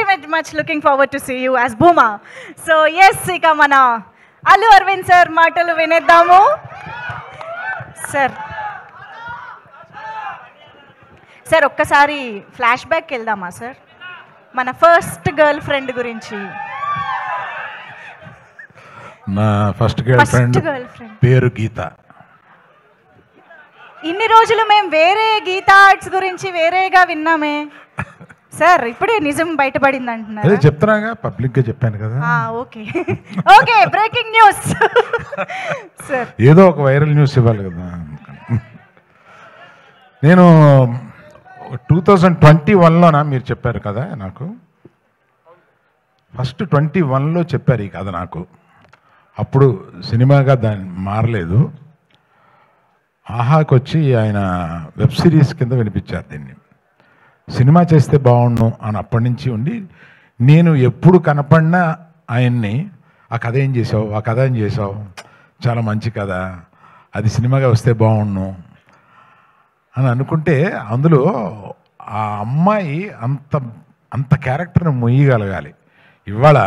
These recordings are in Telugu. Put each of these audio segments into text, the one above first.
Very much looking forward to see you as Bhuma. So yes, ఇక మన అల్లు అరవింద్ సార్ మాటలు వినేద్దాము. సార్ ఒక్కసారి ఫ్లాష్ బ్యాక్ వెళ్దామా సార్, మన ఫస్ట్ గర్ల్ ఫ్రెండ్ గురించి. నా ఫస్ట్ గర్ల్ ఫ్రెండ్ పేరు గీత. ఇన్ని రోజులు మేము వేరే గీతా ఆర్ట్స్ గురించి వేరేగా విన్నామే సార్, ఇప్పుడే నిజం బయటపడింది అంటున్నారు. చెప్తున్నాగా, పబ్లిక్ గా చెప్పాను కదా. Okay okay, breaking news sir. ఏదో ఒక వైరల్ న్యూస్ ఇవ్వాలి కదా. నేను 2021లోనా మీరు చెప్పారు కదా నాకు, ఫస్ట్ 21లో చెప్పారు ఈ కథ నాకు. అప్పుడు సినిమాగా దాన్ని మారలేదు, ఆహాకి వచ్చి ఆయన వెబ్ సిరీస్ కింద వినిపించారు దీన్ని. సినిమా చేస్తే బాగుండు అని అప్పటి నుంచి ఉండి, నేను ఎప్పుడు కనపడినా ఆయన్ని ఆ కథ ఏం చేసావు, ఆ కథ ఏం చేసావు, చాలా మంచి కథ, అది సినిమాగా వస్తే బాగుండు అని అనుకుంటే, అందులో ఆ అమ్మాయి అంత క్యారెక్టర్ని మొయ్యగలగాలి. ఇవాళ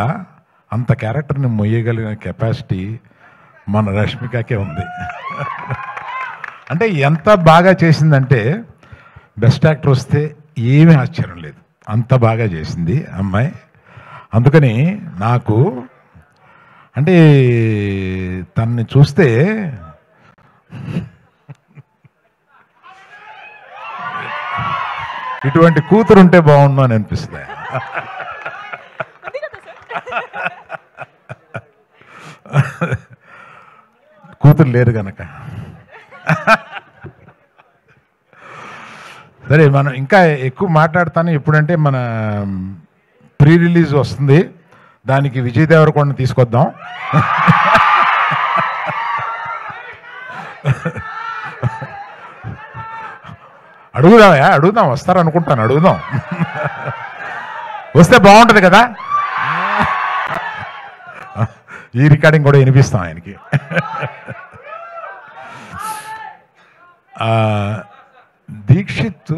అంత క్యారెక్టర్ని మొయ్యగలిగిన కెపాసిటీ మన రష్మికకే ఉంది. అంటే ఎంత బాగా చేసిందంటే, బెస్ట్ యాక్టర్ వస్తే ఏమీ ఆశ్చర్యం లేదు, అంత బాగా చేసింది అమ్మాయి. అందుకని నాకు అంటే తనని చూస్తే ఇటువంటి కూతురు ఉంటే బాగుండు అని అనిపిస్తుంది. కూతురు లేరు కనుక. సరే, మనం ఇంకా ఎక్కువ మాట్లాడతాను. ఎప్పుడంటే మన ప్రీ రిలీజ్ వస్తుంది, దానికి విజయ్ దేవరకొండ తీసుకొద్దాం. అడుగుదాం, వస్తారనుకుంటాను, అడుగుదాం. వస్తే బాగుంటుంది కదా. ఈ రికార్డింగ్ కూడా వినిపిస్తాం ఆయనకి. దీక్షిత్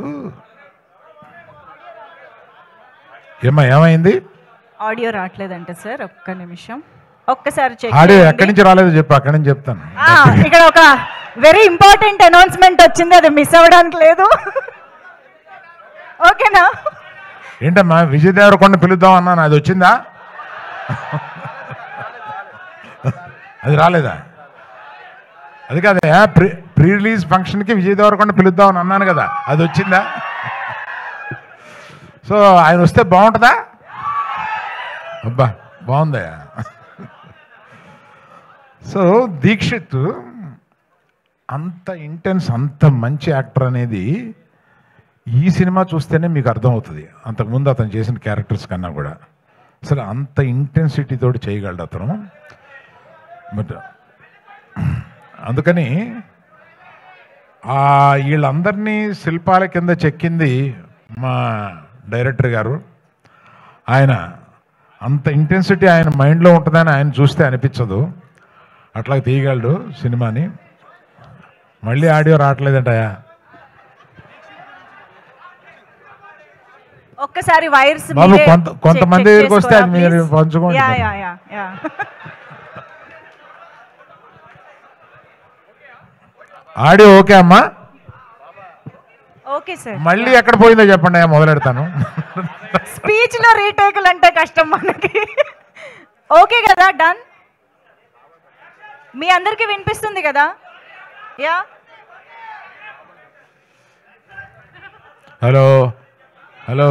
ఏమైంది? ఆడియో రావట్లేదంటే సార్, ఒక్క నిమిషం, ఒక్కసారి ఆడియో ఎక్కడి నుంచి రాలేదు చెప్పు, అక్కడి నుంచి చెప్తాను. ఇక్కడ ఒక వెరీ ఇంపార్టెంట్ అనౌన్స్మెంట్ వచ్చింది, అది మిస్ అవ్వడానికి లేదు. ఓకేనా? ఏంటమ్మా, విజయ్ దేవరకొండ పిలుద్దాం అన్నాను, అది వచ్చిందా? అది రాలేదా? అది కాదా, ప్రీ రిలీజ్ ఫంక్షన్కి విజయ్ దేవరకొండ పిలుద్దాం అని అన్నాను కదా, అది వచ్చిందా? సో ఆయన వస్తే బాగుంటుందా? అబ్బా బాగుందా. సో దీక్షిత్ అంత ఇంటెన్స్, అంత మంచి యాక్టర్ అనేది ఈ సినిమా చూస్తేనే మీకు అర్థమవుతుంది. అంతకుముందు అతను చేసిన క్యారెక్టర్స్ కన్నా కూడా అసలు అంత ఇంటెన్సిటీ తోటి చేయగలడు అతను. బట్ అందుకని వీళ్ళందరినీ శిల్పాల కింద చెక్కింది మా డైరెక్టర్ గారు. ఆయన అంత ఇంటెన్సిటీ ఆయన మైండ్లో ఉంటుందని ఆయన చూస్తే అనిపించదు, అట్లా తీయగలడు సినిమాని. మళ్ళీ ఆడియో రావట్లేదంటయా, ఒక్కసారి వైర్స్ బాబు కొంతమంది దగ్గరికి వస్తే అది మీరు పంచుకోండి. ఆడియో ఓకే అమ్మా? Okay sir. మళ్ళీ ఎక్కడ పోయిందో చెప్పండి, మొదలెడతాను. స్పీచ్ లో రీటేకులు అంటే కష్టం మనకి. ఓకే కదా, డన్. మీ అందరికి వినిపిస్తుంది కదా? Yeah, hello hello.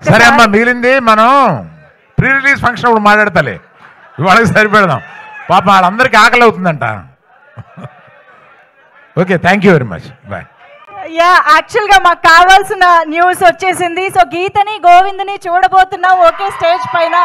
సరే అమ్మా, మిగిలింది మనం ప్రీ రిలీజ్ ఫంక్షన్ అప్పుడు మాట్లాడతాలే, ఇవాళకి సరిపెడదాం. పాప వాళ్ళందరికీ ఆకలి అవుతుందంట. Okay, thank you very much, bye. Ya, యాక్చువల్గా మాకు కావాల్సిన న్యూస్ వచ్చేసింది. సో గీతని గోవిందని చూడబోతున్నాం ఒకే స్టేజ్ పైన.